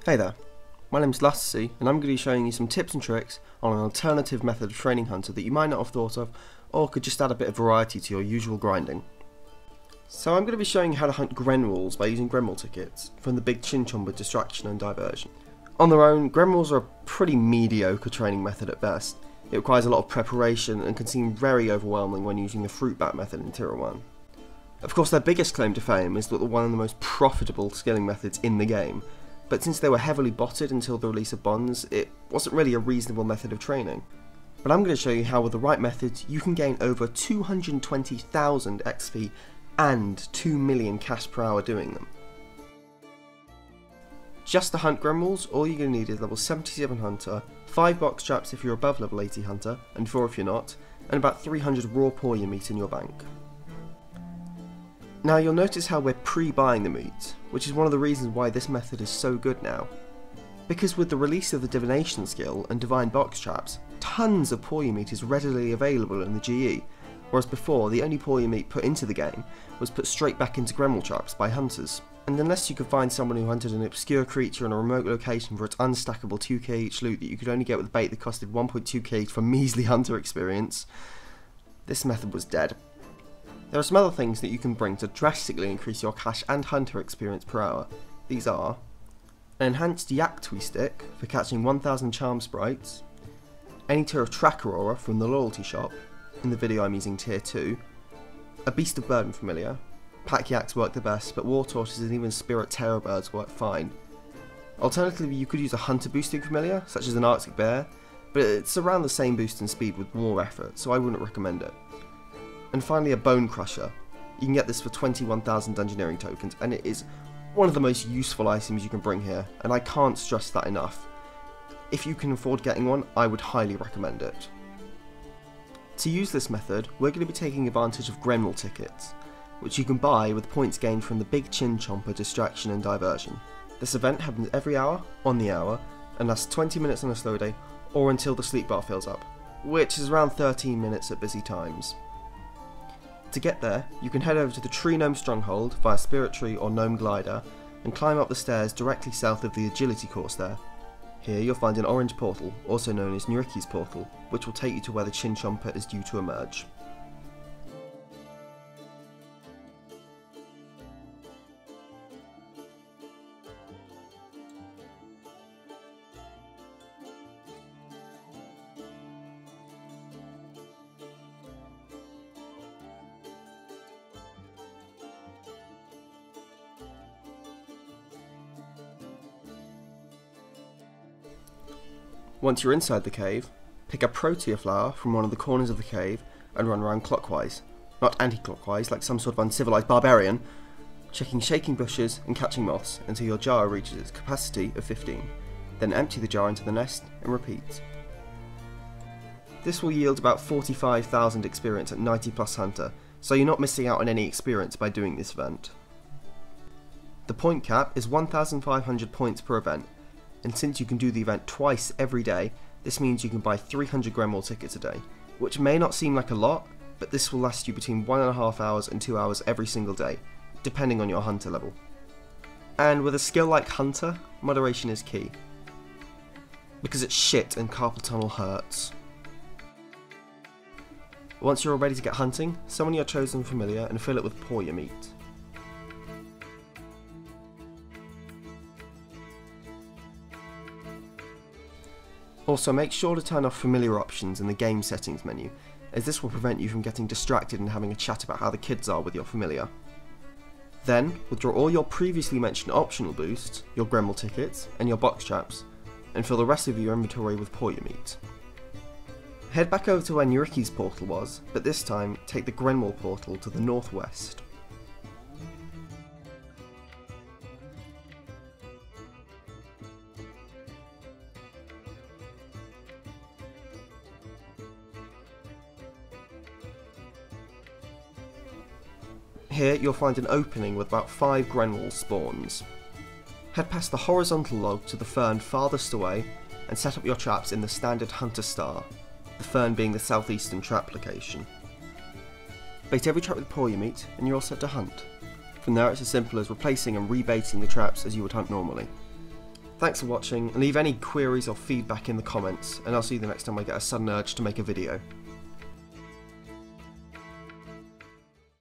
Hey there, my name's Lassie and I'm going to be showing you some tips and tricks on an alternative method of training Hunter that you might not have thought of or could just add a bit of variety to your usual grinding. So I'm going to be showing you how to hunt Grenwalls by using Grenwall tickets from the big Chinchomba distraction and diversion. On their own, Grenwalls are a pretty mediocre training method at best. It requires a lot of preparation and can seem very overwhelming when using the fruit bat method in Tier 1. Of course, their biggest claim to fame is that they're one of the most profitable skilling methods in the game, but since they were heavily botted until the release of bonds, it wasn't really a reasonable method of training. But I'm going to show you how with the right methods you can gain over 220,000 XP and 2 million cash per hour doing them. Just to hunt Grenwalls, all you're going to need is level 77 Hunter, 5 box traps if you're above level 80 Hunter, and 4 if you're not, and about 300 raw Poya meat in your bank. Now you'll notice how we're pre-buying the meat, which is one of the reasons why this method is so good now. Because with the release of the divination skill and divine box traps, tons of Poya meat is readily available in the GE, whereas before the only Poya meat put into the game was put straight back into Grenwall traps by hunters. And unless you could find someone who hunted an obscure creature in a remote location for its unstackable 2k each loot that you could only get with bait that costed 1.2k for measly hunter experience, this method was dead. There are some other things that you can bring to drastically increase your cash and hunter experience per hour. These are an enhanced yak twist stick for catching 1000 charm sprites, any tier of tracker aura from the loyalty shop, in the video I'm using tier 2, a beast of burden familiar. Pack yaks work the best, but war tortoises and even spirit terror birds work fine. Alternatively, you could use a hunter boosting familiar, such as an arctic bear, but it's around the same boost and speed with more effort, so I wouldn't recommend it. And finally, a bone crusher. You can get this for 21,000 dungeoneering tokens, and it is one of the most useful items you can bring here, and I can't stress that enough. If you can afford getting one, I would highly recommend it. To use this method, we're going to be taking advantage of Grenwall tickets, which you can buy with points gained from the big Chinchomba distraction and diversion. This event happens every hour, on the hour, and lasts 20 minutes on a slow day, or until the sleep bar fills up, which is around 13 minutes at busy times. To get there, you can head over to the Tree Gnome Stronghold via Spirit Tree or Gnome Glider and climb up the stairs directly south of the Agility course there. Here you'll find an orange portal, also known as Nuriki's portal, which will take you to where the Chinchomba is due to emerge. Once you're inside the cave, pick a Protea flower from one of the corners of the cave and run around clockwise, not anti-clockwise like some sort of uncivilized barbarian, checking shaking bushes and catching moths until your jar reaches its capacity of 15. Then empty the jar into the nest and repeat. This will yield about 45,000 experience at 90 plus Hunter, so you're not missing out on any experience by doing this event. The point cap is 1,500 points per event, and since you can do the event twice every day, this means you can buy 300 Grenwall tickets a day, which may not seem like a lot, but this will last you between 1.5 hours and 2 hours every single day, depending on your Hunter level. And with a skill like Hunter, moderation is key, because it's shit and carpal tunnel hurts. Once you're all ready to get hunting, summon your chosen familiar and fill it with Poya meat. Also, make sure to turn off familiar options in the game settings menu, as this will prevent you from getting distracted and having a chat about how the kids are with your familiar. Then, withdraw all your previously mentioned optional boosts, your Grenwall tickets, and your box traps, and fill the rest of your inventory with Poya meat. Head back over to where Nuriki's portal was, but this time take the Grenwall portal to the northwest. Here you'll find an opening with about 5 Grenwall spawns. Head past the horizontal log to the fern farthest away and set up your traps in the standard Hunter star, the fern being the southeastern trap location. Bait every trap with Poya meat and you're all set to hunt. From there it's as simple as replacing and rebaiting the traps as you would hunt normally. Thanks for watching, and leave any queries or feedback in the comments, and I'll see you the next time I get a sudden urge to make a video.